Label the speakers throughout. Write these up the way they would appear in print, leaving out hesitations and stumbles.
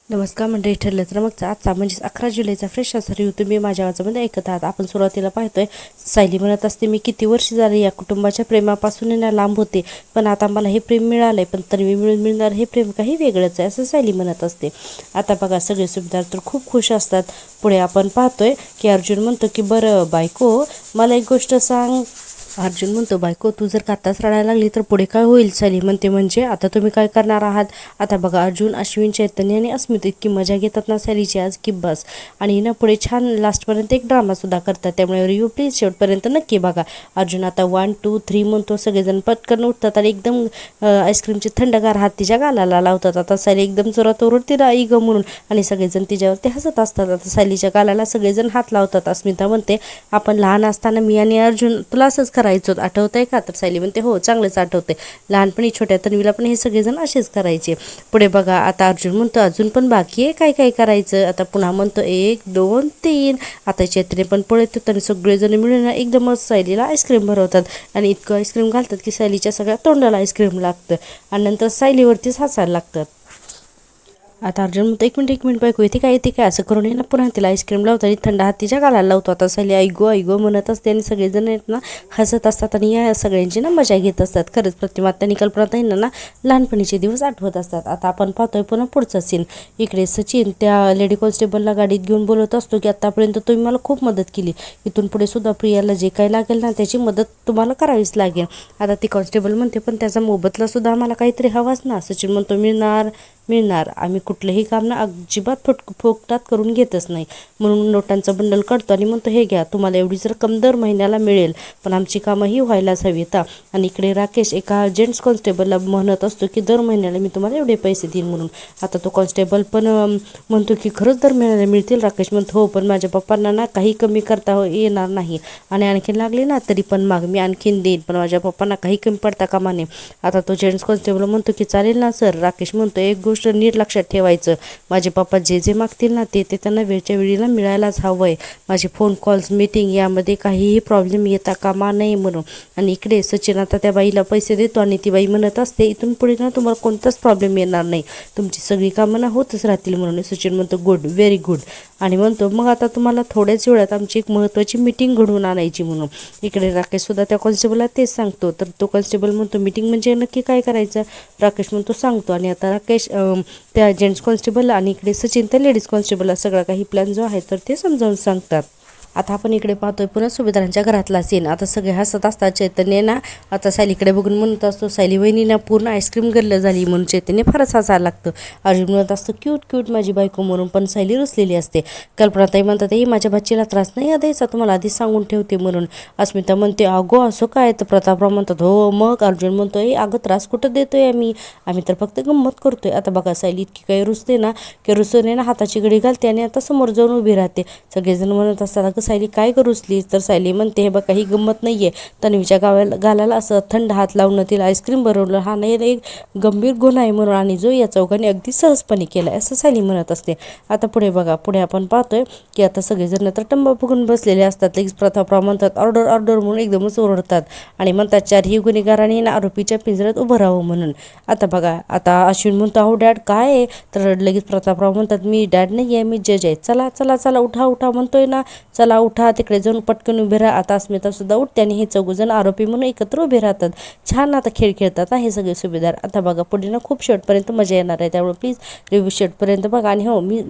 Speaker 1: नमस्कार मंडळी, ठरलं तर मग आजचा म्हणजेच 11 जुलैचा फ्रेश असा रिव्ह्यू तुम्ही माझ्या आवाजामध्ये ऐकत आहात. आपण सुरुवातीला पाहतोय सायली म्हणत असते, मी किती वर्ष झाली या कुटुंबाच्या प्रेमापासून ना लांब होते, पण आता मला हे प्रेम मिळालंय, पण तन्वी मिळून मिळणार हे प्रेम काही वेगळंच आहे असं सायली म्हणत असते. आता बघा सगळे सुभेदार तर खूप खुश असतात. पुढे आपण पाहतोय की अर्जुन म्हणतो की बरं बायको मला एक गोष्ट सांग. अर्जुन म्हणतो, बायको तू जर काताच रडायला लागली तर पुढे काय होईल. सायली म्हणते, म्हणजे आता तुम्ही काय करणार आहात. आता बघा अर्जुन, अश्विन, चैतन्य आणि अस्मित इतकी मजा घेतात ना सायलीची आज की बस. आणि ना पुढे छान लास्टपर्यंत एक ड्रामासुद्धा करतात. त्यामुळे रिव्ह्यू प्लीज शेवटपर्यंत नक्की बघा. अर्जुन आता 1 2 3 म्हणतो, सगळेजण पटकन उठतात आणि एकदम आईस्क्रीमचे थंडगार हात तिच्या गालाला लावतात. आता सायली एकदम जोरात ओरडते ना, ग म्हणून, आणि सगळेजण तिच्यावरती हसत असतात. आता सायलीच्या गालाला सगळेजण हात लावतात. अस्मिता म्हणते, आपण लहान असताना मी आणि अर्जुन तुला असंच करायचो, आठवतंय का. तर सायली म्हणते, हो चांगलंच आठवतंय, लहानपणी छोट्या तन्वीला पण हे सगळेजण असेच करायचे. पुढे बघा आता अर्जुन म्हणतो, अजून पण बाकी आहे काय काय करायचं. आता पुन्हा म्हणतो 1 2 3. आता चैत्रे पण पळत होतं आणि सगळेजण मिळून एकदमच सायलीला आईस्क्रीम भरवतात आणि इतकं आईस्क्रीम घालतात की सायलीच्या सगळ्या तोंडाला आईस्क्रीम लागतं आणि नंतर सायलीवरतीच हसायला लागतात. आता अर्जुन म्हणतो, एक मिनिट बायको, येते काय असं करून ना पुन्हा तिला आईस्क्रीम लावतो आणि थंड हात तिच्या गालाला लावतो. आता सायली ऐगो म्हणत असते आणि सगळेजण आहेत ना हसत असतात आणि या सगळ्यांची ना मजा घेत असतात. खरंच प्रतिमा आणि कल्पनाताईंना ना लहानपणीचे दिवस आठवत असतात. आता आपण पाहतोय पुन्हा पुढचा सीन. इकडे सचिन त्या लेडी कॉन्स्टेबलला गाडीत घेऊन बोलत असतो की आतापर्यंत तुम्ही मला खूप मदत केली, इथून पुढे सुद्धा प्रियाला जे काही लागेल ना त्याची मदत तुम्हाला करावीच लागेल. आता ती कॉन्स्टेबल म्हणते, पण त्याचा मोबदला सुद्धा आम्हाला काहीतरी हवाच ना. सचिन म्हणतो, मिळणार आम्ही कुठलंही काम ना अजिबात फोकटात करून घेतच नाही, म्हणून नोटांचं बंडल काढतो आणि म्हणतो, हे घ्या, तुम्हाला एवढीच रक्कम दर महिन्याला मिळेल, पण आमची कामंही व्हायलाच हवीत. आणि इकडे राकेश एका जेंट्स कॉन्स्टेबलला म्हणत असतो की दर महिन्याला मी तुम्हाला एवढे पैसे देईन म्हणून. आता तो कॉन्स्टेबल पण म्हणतो की खरंच दर महिन्याला मिळतील. राकेश म्हणतो, हो, पण माझ्या पप्पांना ना काही कमी करता येणार नाही, आणि आणखीन लागले ना तरी पण माग, मी आणखीन देईन, पण माझ्या पप्पांना काही कमी पडता कामा नये. आता तो जेंट्स कॉन्स्टेबल म्हणतो की चालेल ना सर. राकेश म्हणतो, एक गोष्ट नीट लक्षात ठेवायचं, माझे पप्पा जे जे मागतील ना ते त्यांना वेळच्या वेळेला मिळायलाच हवंय. माझे फोन कॉल्स, मीटिंग यामध्ये काहीही प्रॉब्लेम येता कामा नये म्हणून. आणि इकडे सचिन आता त्या बाईला पैसे देतो आणि ती बाई म्हणत असते, इथून पुढे ना तुम्हाला कोणताच प्रॉब्लेम येणार नाही, तुमची सगळी कामं ना होतच राहतील म्हणून. सचिन म्हणतो, गुड, व्हेरी गुड, आणि म्हणतो मग आता तुम्हाला थोड्याच वेळात आमची एक महत्त्वाची मीटिंग घडवून आणायची म्हणून. इकडे राकेश सुद्धा त्या कॉन्स्टेबलला तेच सांगतो. तर तो कॉन्स्टेबल म्हणतो, मीटिंग म्हणजे नक्की काय करायचं. राकेश म्हणतो, सांगतो. आणि आता राकेश त्या जेंट्स कॉन्स्टेबलला आणि इकडे सचिन त्या लेडीज कॉन्स्टेबलला सगळा काही प्लॅन जो आहे तर ते समजावून सांगतात. आता आपण इकडे पाहतोय पुन्हा सुभेदारांच्या घरातला सीन. आता सगळे हसत असतात. चैतन्य ना आता सायलीकडे बघून म्हणत असतो, सायली वहिनी ना पूर्ण आईस्क्रीम गल्ल झाली म्हणून. चैतन्य फारच हसायला लागतं. अर्जुन म्हणत असतो, क्यूट माझी बायको म्हणून, पण सायली रुसलेली असते. कल्पनाताई म्हणतात, माझ्या बच्चीला त्रास नाही द्यायचा, तुम्हाला आधीच सांगून ठेवते म्हणून. अस्मिता म्हणते, अगो असं काय. तर प्रतापराव म्हणतात, हो मग. अर्जुन म्हणतोय, अगं त्रास कुठं देतोय आम्ही तर फक्त गंमत करतोय. आता बघा सायली इतकी काही रुसते ना की रुसून ना हाताची घडी घालते आणि आता समोर जाऊन उभी राहते. सगळेजण म्हणत असतात, सायली काय करूसलीस. तर सायली म्हणते, हे बघा ही गंमत नाहीये, तन्वीच्या गालाला असं थंड हात लावून तिला आईस्क्रीम भरवलं हा नाही एक गंभीर गुन्हा आहे म्हणून, आणि जो या चौघांनी अगदी सहजपणे केला असं सायली म्हणत असते. आता पुढे बघा, पुढे आपण पाहतोय की आता सगळेजण तर टंबा फुगून बसलेले असतात. लगेच प्रतापराव म्हणतात, ऑर्डर म्हणून एकदमच ओरडतात आणि म्हणतात, चारही गुन्हेगारांनी ना आरोपीच्या पिंजऱ्यात उभं राहावं म्हणून. आता बघा आता अश्विन म्हणतो, अहो डॅड काय आहे. तर लगेच प्रतापराव म्हणतात, मी डॅड नाही आहे, मी जज आहे. चला उठा म्हणतोय ना, चला उठा, तिकडे जाऊन पटकन उभे राहा. आता अस्मिता सुद्धा उठते आणि हे चौघजण आरोपी म्हणून एकत्र उभे राहतात. छान आता खेळ खेळतात हे सगळे सुभेदार. आता बघा पुढे ना खूप शेवटपर्यंत मजा येणार आहे, त्यामुळे प्लीज रिव्ह्यू शेवटपर्यंत बघा. आणि हो, मी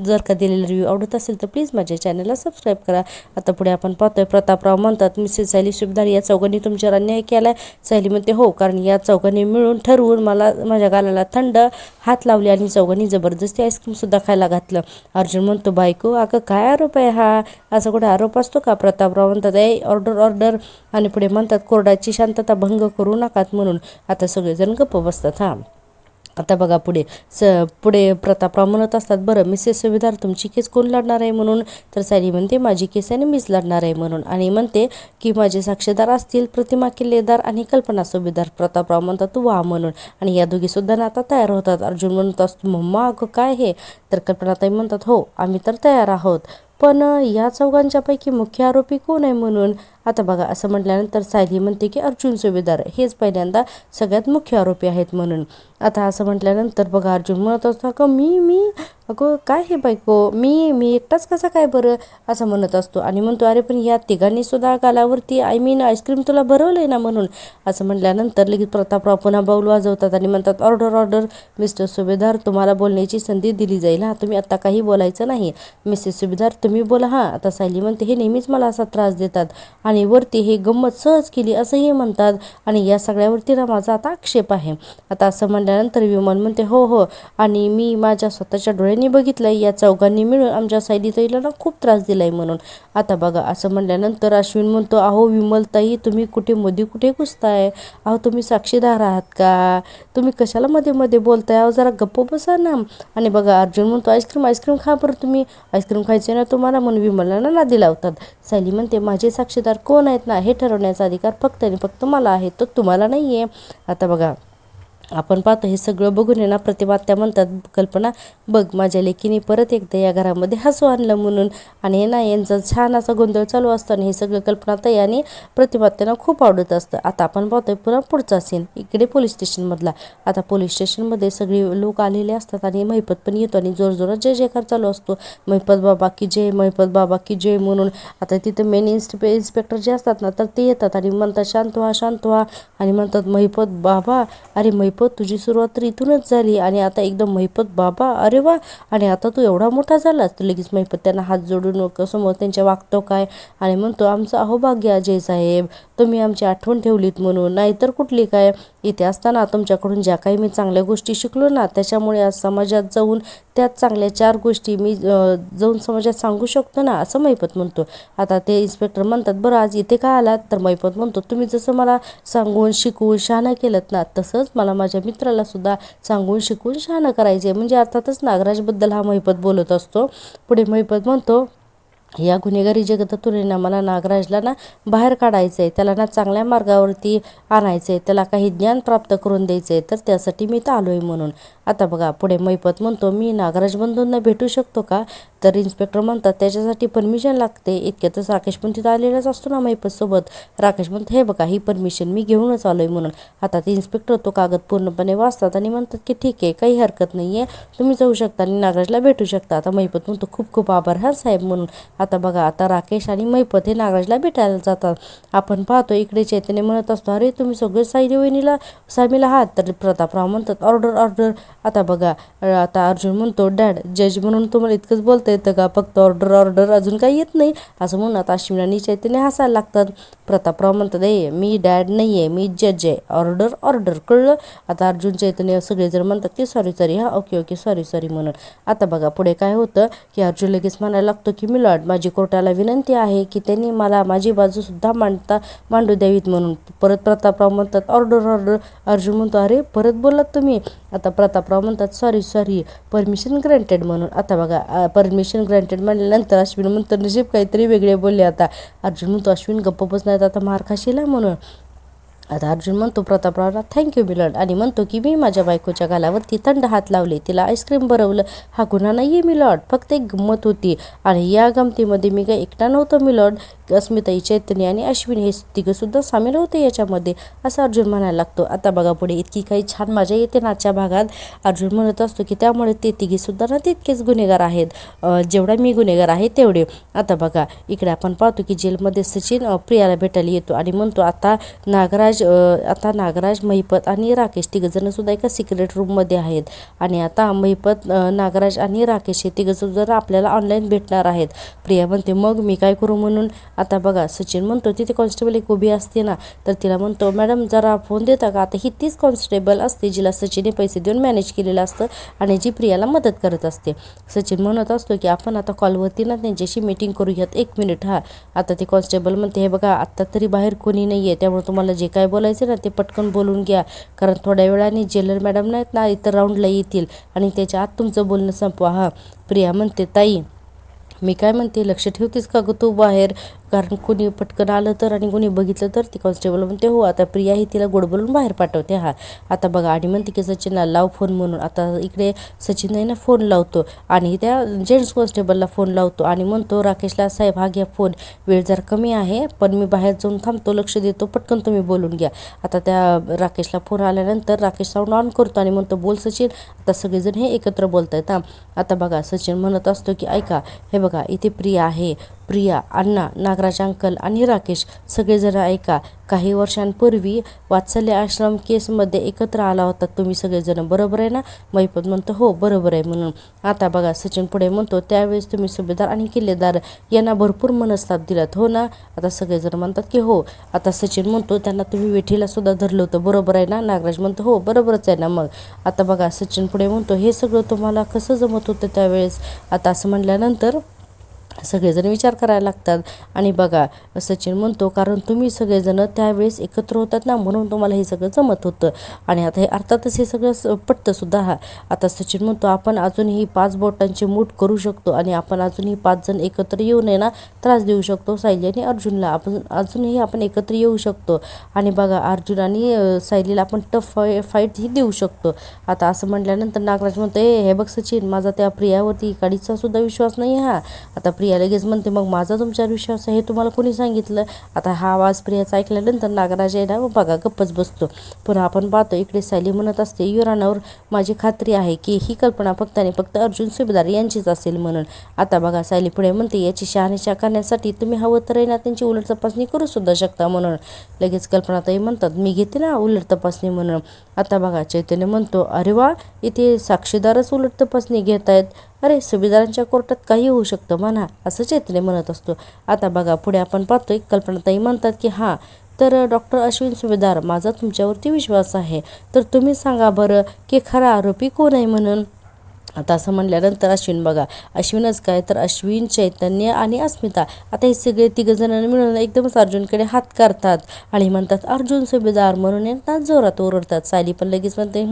Speaker 1: जर का दिलेला रिव्ह्यू आवडत असेल तर प्लीज माझ्या चॅनलला सबस्क्राईब करा. आता पुढे आपण पाहतोय प्रतापराव म्हणतात, मिसेस सायली सुभेदार, या चौघांनी तुमच्यावर अन्याय केलाय. सायली म्हणते, हो, कारण या चौघांनी मिळून ठरवून मला माझ्या गालाला थंड हात लावले आणि चौघांनी जबरदस्ती आईस्क्रीम सुद्धा खायला घातलं. अर्जुन म्हणतो, बायको अगं काय आरोप आहे हा, असा कुठे आरोप असतो का. प्रतापराव म्हणतात, ऑर्डर, आणि पुढे म्हणतात, कोर्टाची शांतता भंग करू नकात म्हणून. आता सगळेजण गप्प बसतात. आता बघा पुढे प्रतापराव म्हणत असतात, बरं मिसेस सुभेदार तुमची केस कोण लढणार आहे म्हणून. तर सायली म्हणते, माझी केस आहे मीच लढणार आहे म्हणून, आणि म्हणते की माझे साक्षीदार असतील प्रतिमा किल्लेदार आणि कल्पना सुभेदार. प्रतापराव म्हणतात, तू वा म्हणून, आणि या दोघी सुद्धा ना आता तयार होतात. अर्जुन म्हणत असतो, मम्मा अगं काय हे. तर कल्पनाताई म्हणतात, हो आम्ही तर तयार आहोत, पण या चौघांच्यापैकी मुख्य आरोपी कोण आहे म्हणून. आता बघा असं म्हटल्यानंतर सायली म्हणते की अर्जुन सुभेदार हेच पहिल्यांदा सगळ्यात मुख्य आरोपी आहेत म्हणून. आता असं म्हटल्यानंतर बघा अर्जुन म्हणत असतो अगं मी अगं काय हे बायको मी एकटाच कसा काय बरं असं म्हणत असतो आणि म्हणतो अरे पण या तिघांनी सुद्धा गालावरती आईस्क्रीम तुला भरवलंय ना म्हणून. असं म्हटल्यानंतर लगेच प्रतापराव पुन्हा बाऊल वाजवतात आणि म्हणतात ऑर्डर ऑर्डर मिस्टर सुभेदार तुम्हाला बोलण्याची संधी दिली जाईल हा, तुम्ही आता काही बोलायचं नाही. मिसेस सुभेदार तुम्ही बोला हा. आता सायली म्हणते हे नेहमीच मला असा त्रास देतात आणि वरती हे गंमत सहज केली असंही म्हणतात आणि या सगळ्यावरती ना माझा आता आक्षेप आहे. आता असं म्हणल्यानंतर विमल म्हणते हो हो आणि मी माझ्या स्वतःच्या डोळ्यांनी बघितलंय या चौघांनी मिळून आमच्या सायलीताईला ना खूप त्रास दिलाय म्हणून. आता बघा असं म्हणल्यानंतर अश्विन म्हणतो अहो विमलताई तुम्ही कुठे मध्ये कुठे घुसताय, अहो तुम्ही साक्षीदार आहात का, तुम्ही कशाला मध्ये मध्ये बोलताय, अहो जरा गप्प बसा ना. आणि बघा अर्जुन म्हणतो आईस्क्रीम खा बरं, तुम्ही आईस्क्रीम खायचे ना तुम्हाला म्हणून विमलला नादी लावतात. सायली म्हणते माझे साक्षीदार कोण आहेत ना हे ठरवण्याचा अधिकार फक्त आणि फक्त मला आहे, तो तुम्हाला नाही आहे. आता बघा आपण पाहतो हे सगळं बघून आहे ना प्रतिभा त्या म्हणतात कल्पना बघ माझ्या लेकीने परत एकदा या घरामध्ये हसू आणलं म्हणून. आणि हे ना यांचा छान असा गोंधळ चालू असतो आणि हे सगळं कल्पनाताई आणि प्रतिभा त्यांना खूप आवडत असतं. आता आपण पाहतोय पुन्हा पुढचा सीन इकडे पोलीस स्टेशनमधला. आता पोलीस स्टेशनमध्ये सगळे लोक आलेले असतात आणि महिपत पण येतो आणि जोरजोरात जय जयकार चालू असतो महिपत बाबा की जय महिपत बाबा की जय म्हणून. आता तिथे मेन इन्स्पेक्टर जे असतात ना तर ते येतात आणि म्हणतात शांत व्हा आणि म्हणतात महिपत बाबा अरे महिपत तुझी सुरुवात तर इथूनच झाली आणि आता एकदम महिपत बाबा अरे वा आणि आता तू एवढा मोठा झालास. तर लगेच महिपत त्यांना हात जोडून समोर त्यांच्या वागतो काय आणि म्हणतो आमचं अहोभाग्य अजय साहेब तुम्ही आमची आठवण ठेवलीत म्हणून, नाहीतर कुठली काय. इथे असताना तुमच्याकडून ज्या काही मी चांगल्या गोष्टी शिकलो ना त्याच्यामुळे आज समाजात जाऊन त्यात चांगल्या 4 गोष्टी मी जाऊन समाजात सांगू शकतो ना असं महिपत म्हणतो. आता ते इन्स्पेक्टर म्हणतात बरं आज इथे का आलात. तर महिपत म्हणतो तुम्ही जसं मला सांगून शिकवून शहाणं केलं ना तसंच मला माझ्या मित्राला सुद्धा सांगून शिकवून शहाणं करायचे. म्हणजे अर्थातच नागराजबद्दल हा महिपत बोलत असतो. पुढे महिपत म्हणतो या गुन्हेगारी जगतातून ना मला नागराजला ना बाहेर काढायचं आहे, त्याला ना चांगल्या मार्गावरती आणायचं आहे, त्याला काही ज्ञान प्राप्त करून द्यायचं आहे, तर त्यासाठी मी इथं आलो आहे म्हणून. आता बघा पुढे महिपत म्हणतो मी नागराज बंधूंना भेटू शकतो का. तर इन्स्पेक्टर म्हणतात त्याच्यासाठी परमिशन लागते. इतक्यातच राकेश पण तिथं आलेलाच असतो ना महिपतसोबत. राकेश म्हणतो हे बघा ही परमिशन मी घेऊनच आलो आहे म्हणून. आता ते इन्स्पेक्टर तो कागद पूर्णपणे वाचतात आणि म्हणतात की ठीक आहे काही हरकत नाही आहे तुम्ही जाऊ शकता आणि नागराजला भेटू शकता. आता महिपत म्हणतो खूप खूप आभार हा साहेब म्हणून. आता बघा आता राकेश आणि महिपत हे नागराजला भेटायला जातात. आपण पाहतो इकडे चैतन्य म्हणत असतो अरे तुम्ही सगळे सायली वहिनीला सामील आहात. तर प्रतापराव म्हणतात ऑर्डर ऑर्डर. आता बघा आता अर्जुन म्हणतो डॅड जज म्हणून तुम्हाला इतकंच बोलता येतं का, फक्त ऑर्डर ऑर्डर अजून काही येत नाही असं म्हणून. आता अश्विन आणि चैतन्य हसायला लागतात. प्रतापराव म्हणतात मी डॅड नाही आहे मी जज आहे, ऑर्डर ऑर्डर कळलं. आता अर्जुन चैतन्य सगळेजण म्हणतात की सॉरी हां ओके सॉरी म्हणून. आता बघा पुढे काय होतं की अर्जुन लगेच म्हणायला लागतो की मिलॉर्ड माझी कोर्टाला विनंती आहे की त्यांनी मला माझी बाजूसुद्धा मांडू द्यावीत म्हणून. परत प्रतापराव म्हणतात ऑर्डर ऑर्डर. अर्जुन म्हणतो अरे परत बोललात तुम्ही. आता प्रतापराव म्हणतात सॉरी परमिशन ग्रँटेड म्हणून. आता बघा परमिशन ग्रँटेड म्हणल्यानंतर अश्विन म्हणतो नशीब काहीतरी वेगळे बोलले. आता अर्जुन म्हणतो अश्विन गप्प बसणार आता मार खाशील म्हणून. आता अर्जुन म्हणतो प्रतापरावला थँक्यू मिलॉर्ड आणि म्हणतो की मी माझ्या बायकोच्या गालावरती थंड हात लावले, तिला आईस्क्रीम भरवलं, हा गुन्हा नाही आहे मिलॉर्ड, फक्त एक गंमत होती आणि या गमतीमध्ये मी काही एकटा नव्हतो मिलॉर्ड, अस्मिताई चैतन्य आणि अश्विन हे तिघंसुद्धा सामील होते याच्यामध्ये असं अर्जुन म्हणायला लागतो. आता बघा पुढे इतकी काही छान मजा येते ना आजच्या भागात. अर्जुन म्हणत असतो की त्यामुळे ते तिघेसुद्धा ना तितकेच गुन्हेगार आहेत जेवढा मी गुन्हेगार आहे तेवढे. आता बघा इकडे आपण पाहतो की जेलमध्ये सचिन प्रियाला भेटायला येतो आणि म्हणतो आता नागराज महिपत आणि राकेश तिघंजण सुद्धा एका सिक्रेट रूममध्ये आहेत आणि आता महिपत नागराज आणि राकेश हे तिघंजण आपल्याला ऑनलाईन भेटणार आहेत. प्रिया म्हणते मग मी काय करू म्हणून. आता बघा सचिन म्हणतो तिथे कॉन्स्टेबल एक उभी असते ना तर तिला म्हणतो मॅडम जरा फोन देता का. आता ही तीच कॉन्स्टेबल असते जिला सचिनने पैसे देऊन मॅनेज केलेलं असतं आणि जी प्रियाला मदत करत असते. सचिन म्हणत असतो की आपण आता कॉलवरती ना त्यांच्याशी मीटिंग करूयात 1 मिनिट हा. आता ती कॉन्स्टेबल म्हणते हे बघा आत्ता तरी बाहेर कोणी नाही आहे त्यामुळे तुम्हाला जे काय बोलायचं ना ते पटकन बोलून घ्या कारण थोड्या वेळाने जेलर मॅडम नाहीत ना इतर राऊंडला येतील आणि त्याच्या आत तुमचं बोलणं संपवा. हा प्रिया म्हणते ताई मी काय म्हणते लक्ष ठेवतेस का गं तू बाहेर कारण कोणी पटकन आलं तर आणि कोणी बघितलं तर ती कॉन्स्टेबल म्हणते हो. आता प्रिया ही तिला गोड बोलून बाहेर पाठवते. आता बघा आणि म्हणते की सचिनला लाव फोन म्हणून. आता इकडे सचिन आहे ना फोन लावतो आणि त्या जेंट्स कॉन्स्टेबलला फोन लावतो आणि म्हणतो राकेशला, साहेब हा घ्या फोन, वेळ जरा कमी आहे पण मी बाहेर जाऊन थांबतो, लक्ष देतो, पटकन तुम्ही बोलून घ्या. आता त्या राकेशला फोन आल्यानंतर राकेश साऊंड ऑन करतो आणि म्हणतो बोल सचिन. आता सगळेजण हे एकत्र बोलत आहेत. आता बघा सचिन म्हणत असतो की ऐका, हे बघा इथे प्रिया आहे, प्रिया, अण्णा, नागराज अंकल आणि राकेश सगळेजण ऐका, काही वर्षांपूर्वी वात्सल्य आश्रम केसमध्ये एकत्र आला होता तुम्ही सगळेजण, बरोबर आहे ना? महिपत म्हणतो हो बरोबर आहे म्हणून. आता बघा सचिन पुढे म्हणतो त्यावेळेस तुम्ही सुभेदार आणि किल्लेदार यांना भरपूर मनस्ताप दिलात हो ना? आता सगळेजण म्हणतात की हो. आता सचिन म्हणतो त्यांना तुम्ही वेठीला सुद्धा धरलं होतं, बरोबर आहे ना? नागराज म्हणतो हो बरोबरच आहे ना मग. आता बघा सचिन पुढे म्हणतो हे सगळं तुम्हाला कसं जमत होतं त्यावेळेस? आता असं म्हणल्यानंतर सगळेजण विचार करायला लागतात आणि बघा सचिन म्हणतो कारण तुम्ही सगळेजण त्यावेळेस एकत्र होतात ना, म्हणून तुम्हाला हे सगळं जमत होतं. आणि आता हे अर्थातच हे सगळं पटतं सुद्धा. आता सचिन म्हणतो आपण अजूनही 5 बोटांची मूठ करू शकतो आणि आपण अजूनही 5 जण एकत्र येऊ नये ना त्रास देऊ शकतो सायली आणि अर्जुनला. आपण अजूनही आपण एकत्र येऊ शकतो आणि बघा अर्जुन आणि सायलीला आपण टफ फाईट ही देऊ शकतो. आता असं म्हटल्यानंतर नागराज म्हणतो हे बघ सचिन, माझा त्या प्रियावरती काडीचा सुद्धा विश्वास नाही. आता प्रिया लगेच म्हणते मग माझा तुमच्यावर विश्वास आहे, हे तुम्हाला कोणी सांगितलं? आता हा आवाज प्रियाचा ऐकल्यानंतर नागराज आहे ना बघा गप्पच बसतो. पुन्हा आपण पाहतो इकडे सायली म्हणत असते युरानावर माझी खात्री आहे की ही कल्पना फक्त आणि फक्त अर्जुन सुभेदार यांचीच असेल म्हणून. आता बघा सायली पुढे म्हणते याची शहानिशा करण्यासाठी तुम्ही हवं तर आहे ना त्यांची उलट तपासणी करू सुद्धा शकता म्हणून. लगेच कल्पनाताई म्हणतात मी घेते ना उलट तपासणी म्हणून. आता बघा चैतन्य म्हणतो अरे वा, इथे साक्षीदारच उलट तपासणी घेत आहेत. अरे सुभेदारांच्या कोर्टात काही होऊ शकतं म्हणा, असं चैतन्य म्हणत असतो. आता बघा पुढे आपण पाहतोय कल्पनाताई म्हणतात की हां तर डॉक्टर अश्विन सुभेदार, माझा तुमच्यावरती विश्वास आहे, तर तुम्ही सांगा बरं की खरा आरोपी कोण आहे म्हणून. आता असं म्हणल्यानंतर अश्विन बघा, अश्विनच काय तर अश्विन, चैतन्य आणि अस्मिता आता हे सगळे तिघंजणांनी मिळून एकदमच अर्जुनकडे हात करतात आणि म्हणतात अर्जुन सुभेदार म्हणून यांना जोरात ओरडतात. सायली पण लगेच म्हणते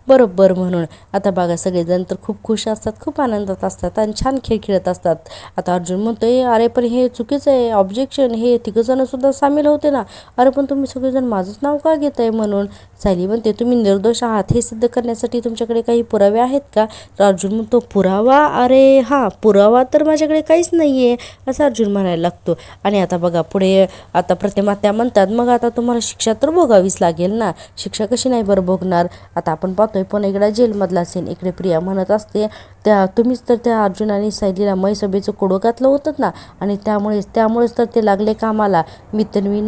Speaker 1: बरोबर म्हणून. आता बघा सगळेजण तर खूप खुश असतात, खूप आनंदात असतात आणि छान खेळ खेळत असतात. आता अर्जुन म्हणतोय अरे पण हे चुकीचं आहे, ऑब्जेक्शन, हे तिघंजण सुद्धा सामील होते ना, अरे पण तुम्ही सगळेजण माझंच नाव का घेताय म्हणून. सायली म्हणते तुम्ही निर्दोष आहात हे सिद्ध करण्यासाठी तुमच्याकडे काही पुरावे आहेत का? तर अर्जुन म्हणतो पुरावा, अरे हां पुरावा तर माझ्याकडे काहीच नाही आहे असं अर्जुन म्हणायला लागतो. आणि आता बघा पुढे आता प्रतिमा त्या म्हणतात मग आता तुम्हाला शिक्षा तर भोगावीच लागेल ना, शिक्षा कशी नाही बरं भोगणार. आता आपण पाहतोय पण इकडे जेलमधला सीन. इकडे प्रिया म्हणत असते तुम्हीच तर त्या अर्जुन आणि सायलीला मैसभेचं कोडं घातलं होतं ना आणि त्यामुळेच तर ते लागले कामाला. मी तन्वी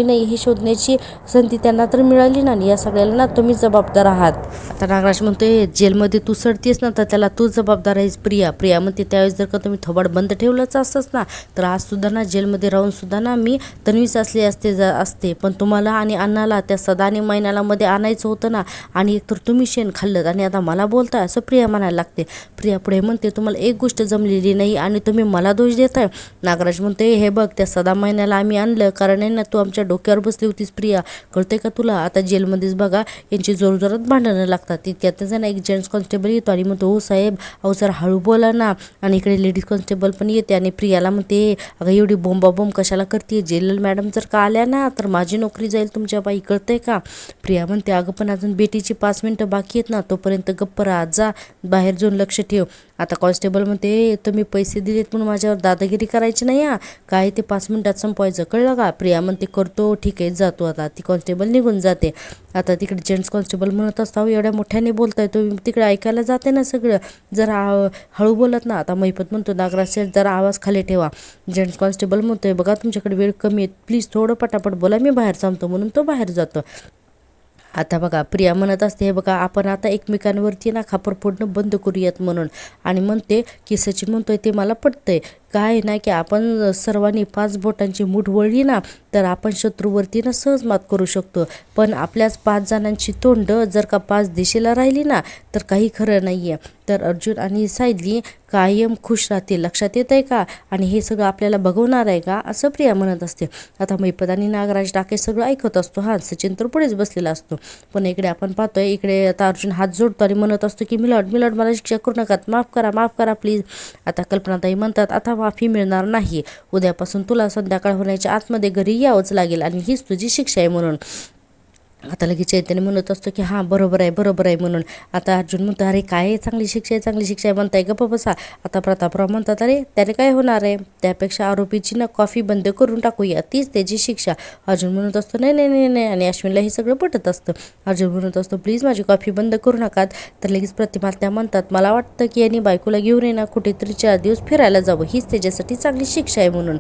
Speaker 1: नाही हे शोधण्याची संधी त्यांना तर मिळाली ना, या सगळ्याला ना तुम्ही जबाबदार आहात. आता नागराज म्हणतोय जेलमध्ये तू सडतीस ना तर त्याला तू जबाबदार आहेस प्रिया म्हणते त्यावेळेस जर का तुम्ही थोबाड बंद ठेवलंच असतंच ना तर आज सुद्धा ना जेलमध्ये राहून सुद्धा ना मी तन्वीच असली असते पण तुम्हाला आणि अण्णाला त्या सदा आणि मैनाला मध्ये आणायचं होतं ना, आणि एकतर तुम्ही शेण खाल्लं आणि आता मला बोलताय असं प्रिया म्हणायला लागते. प्रिया पुढे म्हणते तुम्हाला एक गोष्ट जमलेली नाही आणि तुम्ही मला दोष देताय. नागराज म्हणते हे बघ त्या सदा महिन्याला आम्ही आणलं कारण आहे ना तू आमच्या डोक्यावर बसली होतीस प्रिया, कळते का तुला? आता जेलमध्येच बघा यांची जोरजोरात भांडणं लागतात. तितक्यातच ना एक जेंट्स कॉन्स्टेबल येतो आणि म्हणतो हो साहेब अहो जरा हळू बोला ना. आणि इकडे लेडीज कॉन्स्टेबल पण येते आणि प्रियाला म्हणते अगं एवढी बोंबाबोंब कशाला करते, जेलर मॅडम जर का आल्या ना तर माझी नोकरी जाईल तुमच्या बाई, कळतंय का? प्रिया म्हणते अगं पण अजून बेटीची 5 मिनिटं बाकी आहेत ना, तोपर्यंत गप्प राहा, जा बाहेर जाऊन लक्ष ठेव. आता कॉन्स्टेबल म्हणते तुम्ही पैसे दिलेत म्हणून माझ्यावर दादागिरी करायची नाही काय ते 5 मिनिटात संपवायचं, कळलं का? प्रिया म्हणते करतो, ठीक आहे जातो. आता ती कॉन्स्टेबल निघून जाते. आता तिकडे जेंट्स कॉन्स्टेबल म्हणत असता एवढ्या मोठ्याने बोलताय तुम्ही, तिकडे ऐकायला जाते ना सगळं, जरा हळू बोलत ना. आता महिपत म्हणतो नागराज जरा आवाज खाली ठेवा. जेंट्स कॉन्स्टेबल म्हणतोय बघा तुमच्याकडे वेळ कमी आहे, प्लीज थोडं पटापट बोला, मी बाहेर थांबतो, म्हणून तो बाहेर जातो. आता बघा प्रिया म्हणत असते हे बघा आपण आता एकमेकांवरती ना खापर फोडणं बंद करूयात म्हणून. आणि म्हणते की सचिन म्हणतोय ते मला पटतंय काय ना की आपण सर्वांनी 5 बोटांची मूठ वळली ना तर आपण शत्रूवरती ना सहज मात करू शकतो. पण आपल्याच 5 जणांची तोंड जर का 5 दिशेला राहिली ना तर काही खरं नाही आहे. तर अर्जुन आणि सायली कायम खुश राहतील, लक्षात येत आहे का? आणि हे सगळं आपल्याला बघवणार आहे का, असं प्रिया म्हणत असते. आता महिपत आणि नागराज डाके सगळं ऐकत असतो. सचिन तर पुढेच बसलेला असतो. पण इकडे आपण पाहतोय इकडे आता अर्जुन हात जोडतो आणि म्हणत असतो की मिलॉर्ड मला शिक्षा करू नका, माफ करा प्लीज. आता कल्पनाताई म्हणतात आता माफी मिळणार नाही. उद्यापासून तुला संध्याकाळ होण्याच्या आतमध्ये घरी यावंच लागेल आणि हीच तुझी शिक्षा आहे म्हणून. आता लगेच चैतन्य म्हणत असतो की हां बरोबर आहे म्हणून. आता अर्जुन म्हणतो अरे काय चांगली शिक्षा आहे म्हणताय गप्प बसा. आता प्रतापराव म्हणतात अरे त्याने काय होणार आहे, त्यापेक्षा आरोपीची ना कॉफी बंद करून टाकूया, तीच त्याची शिक्षा. अर्जुन म्हणत असतो नाही नाही नाही नाही आणि अश्विनला हे सगळं पटत असतं. अर्जुन म्हणत असतो प्लीज माझी कॉफी बंद करू नकात. तर लगेच प्रतिमा त्या म्हणतात मला वाटतं की यांनी बायकोला घेऊन ये ना कुठेतरी 4 दिवस फिरायला जावं, हीच त्याच्यासाठी चांगली शिक्षा आहे म्हणून.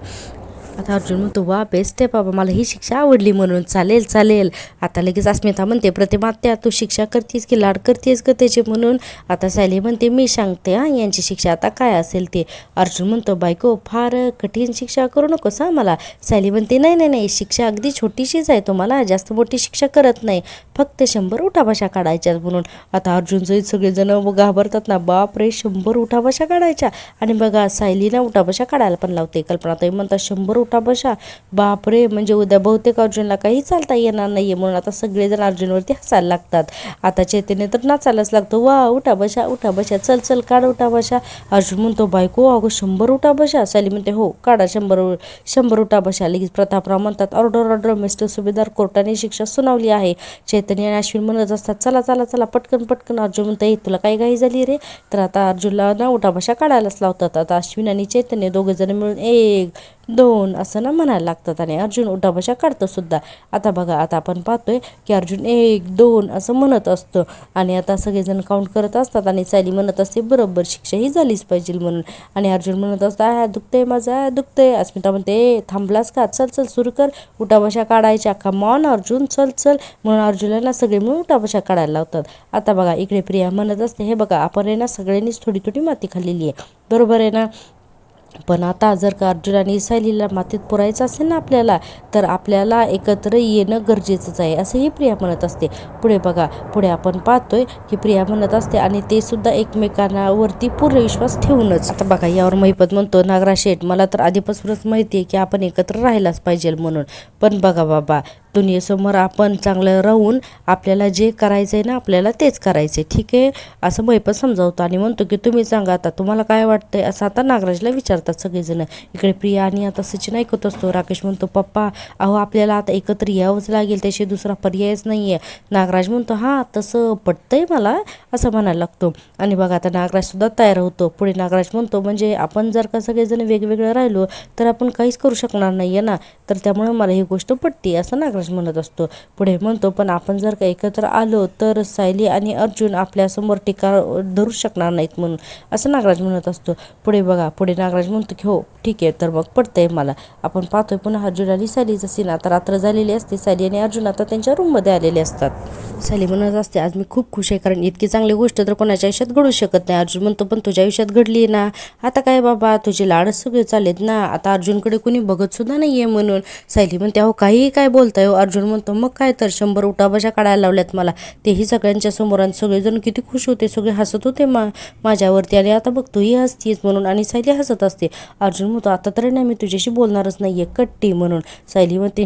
Speaker 1: आता अर्जुन म्हणतो वा बेस्ट आहे बाबा, मला ही शिक्षा आवडली म्हणून. चालेल. आता लगेच अस्मिता म्हणते प्रतिमा त्या तू शिक्षा करतेस की लाड करतेस ग त्याचे म्हणून. आता सायली म्हणते मी सांगते यांची शिक्षा आता काय असेल ते. अर्जुन म्हणतो बायको फार कठीण शिक्षा करू नकोस मला. सायली म्हणते नाही शिक्षा अगदी छोटीशीच आहे, तुम्हाला जास्त मोठी शिक्षा करत नाही, फक्त 100 उठाबशा काढायच्या म्हणून. आता अर्जुनचे सगळेजण घाबरतात ना, बाप रे 100 उठाबशा काढायच्या. आणि बघा सायलीला उठाबशा काढायला पण लावते. कल्पनाताई म्हणतात 100 उठाबशा बापरे, म्हणजे उद्या बहुतेक अर्जुनला काही चालता येणार नाहीये म्हणून आता सगळेजण अर्जुनवरती हसायला लागतात. आता चैतन्य तर नाचायलाच लागतो, वा उठाबशा चल काढ उठाबशा. अर्जुन म्हणतो बायको अगो 100 उठाबशा. सायली म्हणते हो काढा 100 उठाबशा. लगेच प्रतापराव म्हणतात ऑर्डर मिस्टर सुभेदार, कोर्टाने शिक्षा सुनावली आहे. चैतन्य आणि अश्विन म्हणत असतात चला पटकन. अर्जुन म्हणतं तुला काही घाई झाली रे. तर आता अर्जुनला ना उठाबशा काढायलाच लावतात. आता अश्विन आणि चैतन्य दोघेजण मिळून 1 2 असं ना म्हणायला लागतात आणि अर्जुन उठाबशा काढतो सुद्धा. आता बघा आता आपण पाहतोय की अर्जुन 1 2 असं म्हणत असतं आणि आता सगळेजण काउंट करत असतात आणि सायली म्हणत असते बरोबर शिक्षा ही झालीच पाहिजे म्हणून. आणि अर्जुन म्हणत असतं दुखतंय माझा दुखतंय. अस्मिता म्हणते थांबलास का, चल सुरू कर उठाबशा काढायच्या, कमॉन अर्जुन चल म्हणून अर्जुनला ना सगळे मिळून उठाबशा काढायला लावतात. आता बघा इकडे प्रिया म्हणत असते हे बघा आपण आहे ना सगळ्यांनीच थोडी माती खाल्लेली आहे, बरोबर आहे ना, पण आता जर का अर्जुन आणि सायलीला मातीत पुरायचं असेल ना आपल्याला, तर आपल्याला एकत्र येणं गरजेचंच आहे असंही प्रिया म्हणत असते. पुढे आपण पाहतोय की प्रिया म्हणत असते आणि ते सुद्धा एकमेकांवरती पूर्ण विश्वास ठेवूनच. आता बघा यावर महिपत म्हणतो नागराज शेठ मला तर आधीपासूनच माहिती आहे की आपण एकत्र राहायलाच पाहिजे म्हणून, पण बघा बाबा दुनियेसमोर आपण चांगलं राहून आपल्याला जे करायचं आहे ना आपल्याला तेच करायचं आहे, ठीक आहे असं महिपत समजावतो आणि म्हणतो की तुम्ही सांगा आता तुम्हाला काय वाटतंय असं आता नागराजला विचारतात सगळेजण. इकडे प्रिया आणि आता सचिन ऐकत असतो. राकेश म्हणतो पप्पा अहो आपल्याला आता एकत्र यावंच लागेल, त्याशी दुसरा पर्यायच नाही आहे. नागराज म्हणतो हां तसं पटतंय मला असं म्हणायला लागतो आणि बघा आता नागराजसुद्धा तयार होतो. पुढे नागराज म्हणतो म्हणजे आपण जर का सगळेजण वेगवेगळं राहिलो तर आपण काहीच करू शकणार नाही आहे ना, तर त्यामुळे मला ही गोष्ट पटते असं नागराज म्हणत असतो. पुढे म्हणतो पण आपण जर का एकत्र आलो तर सायली आणि अर्जुन आपल्यासमोर टीका धरू शकणार नाहीत म्हणून असं नागराज म्हणत असतो. पुढे नागराज म्हणतो की हो ठीक आहे तर मग पडतंय मला. आपण पाहतोय पुन्हा अर्जुन आणि सायलीचा सीन. आता रात्र झालेली असते, सायली आणि अर्जुन आता त्यांच्या रूममध्ये आलेले असतात. सायली म्हणत असते आज मी खूप खुश आहे कारण इतकी चांगली गोष्ट तर कोणाच्या आयुष्यात घडू शकत नाही. अर्जुन म्हणतो पण तुझ्या आयुष्यात घडली ना, आता काय बाबा तुझे लाडच सगळे चालेत ना, आता अर्जुनकडे कुणी बघत सुद्धा नाहीये म्हणून. सायली म्हणते अहो काही काय बोलताय. अर्जुन म्हणतो मग काय तर 100 उठाबशा काढायला लावल्यात मला, तेही सगळ्यांच्या समोर आणि सगळेजण किती खुश होते, सगळे हसत होते माझ्यावरती आणि आता बघ तूही हसतीस म्हणून आणि सायली हसत असते. अर्जुन म्हणतो आता तरी नाही मी तुझ्याशी बोलणारच नाहीये कट्टी म्हणून. सायली म्हणते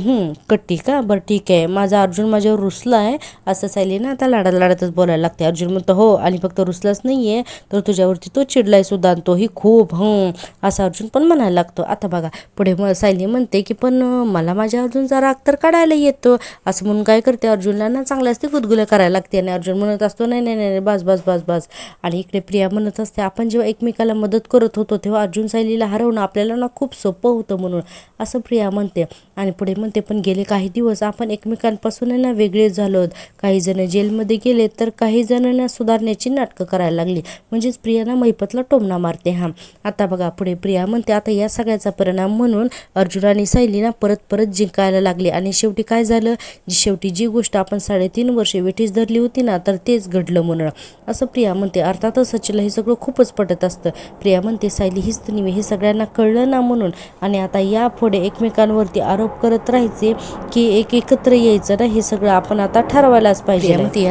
Speaker 1: कट्टी का, बरं ठीक आहे माझा अर्जुन माझ्यावर रुसला आहे असं सायली ना आता लाडातच बोलायला लागते. अर्जुन म्हणतो हो आणि फक्त रुसलाच नाहीये तर तुझ्यावरती तो चिडलाय सुद्धा आणि तोही खूप असं अर्जुन पण म्हणायला लागतो. आता बघा पुढे सायली म्हणते की पण मला माझ्या अर्जुनचा राग तर काढायला येतो असं म्हणून काय करते अर्जुनला ना चांगल्याच ते गुदगुल्या करायला लागते आणि अर्जुन म्हणत असतो नाही बस. आणि इकडे प्रिया म्हणत असते आपण जेव्हा एकमेकाला मदत करत होतो तेव्हा अर्जुन सायलीला हरवणं आपल्याला ना खूप सोपं होतं म्हणून असं प्रिया म्हणते. आणि पुढे म्हणते पण गेले काही दिवस आपण एकमेकांपासून ना वेगळे झालो, काही जण जेलमध्ये गेले तर काही जणांना सुधारण्याची नाटकं करायला लागली, म्हणजेच प्रियाना महिपतला टोमणा मारते. आता बघा पुढे प्रिया म्हणते आता या सगळ्याचा परिणाम म्हणून अर्जुन आणि सायलीना परत जिंकायला लागले आणि शेवटी काय झालं, शेवटी जी गोष्ट आपण 3.5 वर्षे वेठीस धरली होती ना तर तेच घडलं म्हणून असं प्रिया म्हणते. अर्थातच सचिनला हे सगळं खूपच पटत असतं. प्रिया म्हणते सायली हीच तर हे सगळ्यांना कळलं ना म्हणून, आणि आता यापुढे एकमेकांवरती आरोप करत राहायचे की एकत्र यायचं ना, हे सगळं आपण आता ठरवायलाच पाहिजे. म्हणते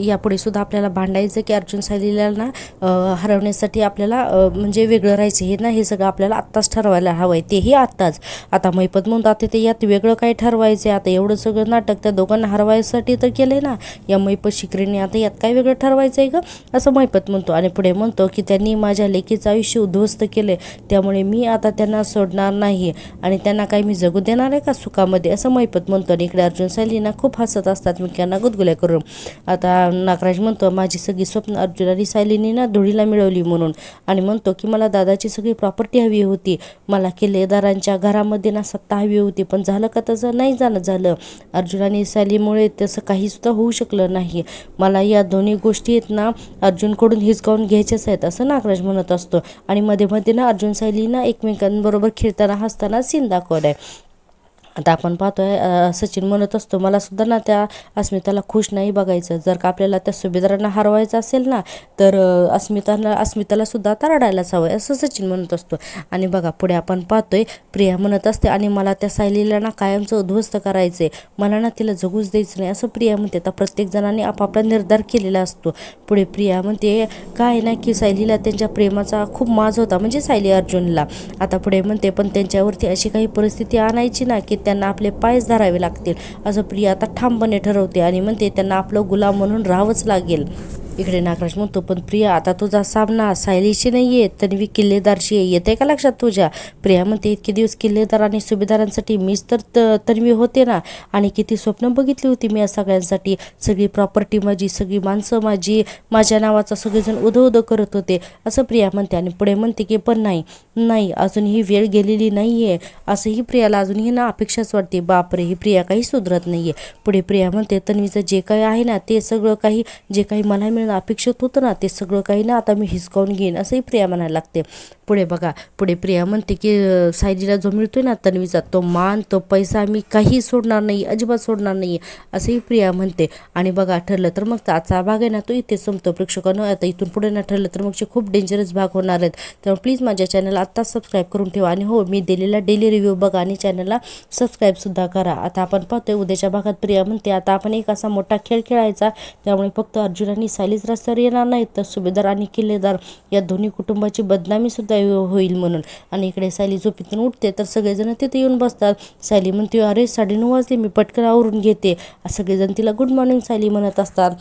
Speaker 1: यापुढे सुद्धा आपल्याला भांडायचं की अर्जुन सायलीला ना हरवण्यासाठी आपल्याला म्हणजे वेगळं राहायचं हे ना, हे सगळं आपल्याला आत्ताच ठरवायला हवंय, तेही आत्ताच. आता महिपत म्हणतात ते यात वेगळं काय ठरवायचं आता एवढं सगळं नाटक त्या दोघांना हरवायसाठी तर केलंय ना या मैपत शिकरीने, आता यात काय वेगळं ठरवायचं आहे का असं मैपत म्हणतो. आणि पुढे म्हणतो की त्यांनी माझ्या लेकीचं आयुष्य उद्ध्वस्त केले, त्यामुळे मी आता त्यांना सोडणार नाही आणि त्यांना काही मी जगू देणार आहे का सुखामध्ये असं मैपत म्हणतो. आणि इकडे अर्जुन सायली ना खूप हसत असतात मिक्यांना गुदगुल्या करून. आता नागराज म्हणतो माझी सगळी स्वप्न अर्जुन आणि सायलीने ना धुळीला मिळवली म्हणून, आणि म्हणतो की मला दादाची सगळी प्रॉपर्टी हवी होती, मला किल्लेदारांच्या घरामध्ये ना सत्ता हवी होती, पण झालं का तसं नाही झालं. अर्जुन आणि सायलीमुळे तसं काही सुद्धा होऊ शकलं नाही. मला या दोन्ही गोष्टी आहेत ना अर्जुनकडून हिसकावून घ्यायच्याच आहेत असं नागराज म्हणत असतो. आणि मध्ये मध्ये ना अर्जुन सायली ना एकमेकांबरोबर खेळताना हसताना सीन दाखवलाय. आता आपण पाहतोय सचिन म्हणत असतो मला सुद्धा ना त्या अस्मिताला खुश नाही बघायचं, जर का आपल्याला त्या सुभेदारांना हरवायचं असेल ना तर अस्मिताला सुद्धा आता रडायलाच हवं असं सचिन म्हणत असतो. आणि बघा पुढे आपण पाहतोय प्रिया म्हणत असते आणि मला त्या सायलीला ना कायमचं उद्ध्वस्त करायचंय, मला ना तिला जगूच द्यायचं नाही असं प्रिया म्हणते. आता प्रत्येक जणांनी आपापला निर्धार केलेला असतो. पुढे प्रिया म्हणते काय ना की सायलीला त्यांच्या प्रेमाचा खूप माज होता, म्हणजे सायली अर्जुनला. आता पुढे म्हणते पण त्यांच्यावरती अशी काही परिस्थिती आणायची ना की त्यांना आपले पायच धरावे लागतील असं प्रिया आता ठामपणे ठरवते आणि म्हणते त्यांना आपलं गुलाम म्हणून राहावंच लागेल. इकडे नागराज म्हणतो पण प्रिया आता तुझा सामना सायलीशी नाही आहे, तन्वी किल्लेदारशी येते का लक्षात तुझ्या. प्रिया म्हणते इतके दिवस किल्लेदार आणि सुभेदारांसाठी मीच तर तन्वी होते ना, आणि किती स्वप्न बघितली होती मी या सगळ्यांसाठी, सगळी प्रॉपर्टी माझी, सगळी माणसं माझी, माझ्या नावाचा सगळेजण उधो करत होते असं प्रिया म्हणते. आणि पुढे म्हणते की पण नाही अजून ही वेळ गेलेली नाही आहे असंही प्रियाला अजूनही ना अपेक्षाच वाटते. बापरे ही प्रिया काही सुधरत नाही आहे. पुढे प्रिया म्हणते तन्वीचं जे काही आहे ना ते सगळं काही जे काही मला मिळणं अपेक्षित होतं ना ते सगळं काही ना आता मी हिसकावून घेईन असंही प्रिया म्हणायला लागते. पुढे प्रिया म्हणते की सायलीला जो मिळतोय ना तन्वीचा तो मान तो पैसा मी काही सोडणार नाही, अजिबात सोडणार नाही असंही प्रिया म्हणते. आणि बघा ठरलं तर मग आजचा भाग आहे ना तो इथे संपतो प्रेक्षकांनो. आता इथून पुढे ना ठरलं तर मगचे खूप डेंजरस भाग होणार आहेत, त्यामुळे प्लीज माझ्या चॅनलला आत्ताच सबस्क्राईब करून ठेवा. आणि हो मी दिलेला डेली रिव्ह्यू बघा आणि चॅनलला सबस्क्राईबसुद्धा करा. आता आपण पाहतोय उद्याच्या भागात प्रिया म्हणते आता आपण एक असा मोठा खेळ खेळायचा, त्यामुळे फक्त अर्जुन आणि सायलीच रस्त्यावर येणार नाहीत तर सुभेदार आणि किल्लेदार या दोन्ही कुटुंबाची बदनामी सुद्धा होईल म्हणून. आणि इकडे सायली झोपेतून उठते तर सगळेजण तिथे येऊन बसतात. सायली म्हणते अरे 9:30 वाजले मी पटकन आवरून घेते, सगळेजण तिला गुड मॉर्निंग सायली म्हणत असतात.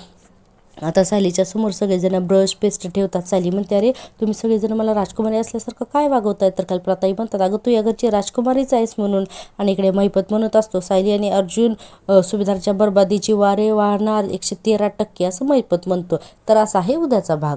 Speaker 1: आता सायलीच्या समोर सगळेजण ब्रश पेस्ट ठेवतात. सायली म्हणते अरे तुम्ही सगळेजण मला राजकुमारी असल्यासारखं काय वागवताय, तर काल प्रताई म्हणतात अगं तू या घरची राजकुमारीच आहेस म्हणून. आणि इकडे महिपत म्हणत असतो सायली आणि अर्जुन सुभेदारच्या बरबादीची वारे वाहणार 113% असं महिपत म्हणतो. तर असा आहे उद्याचा भाग.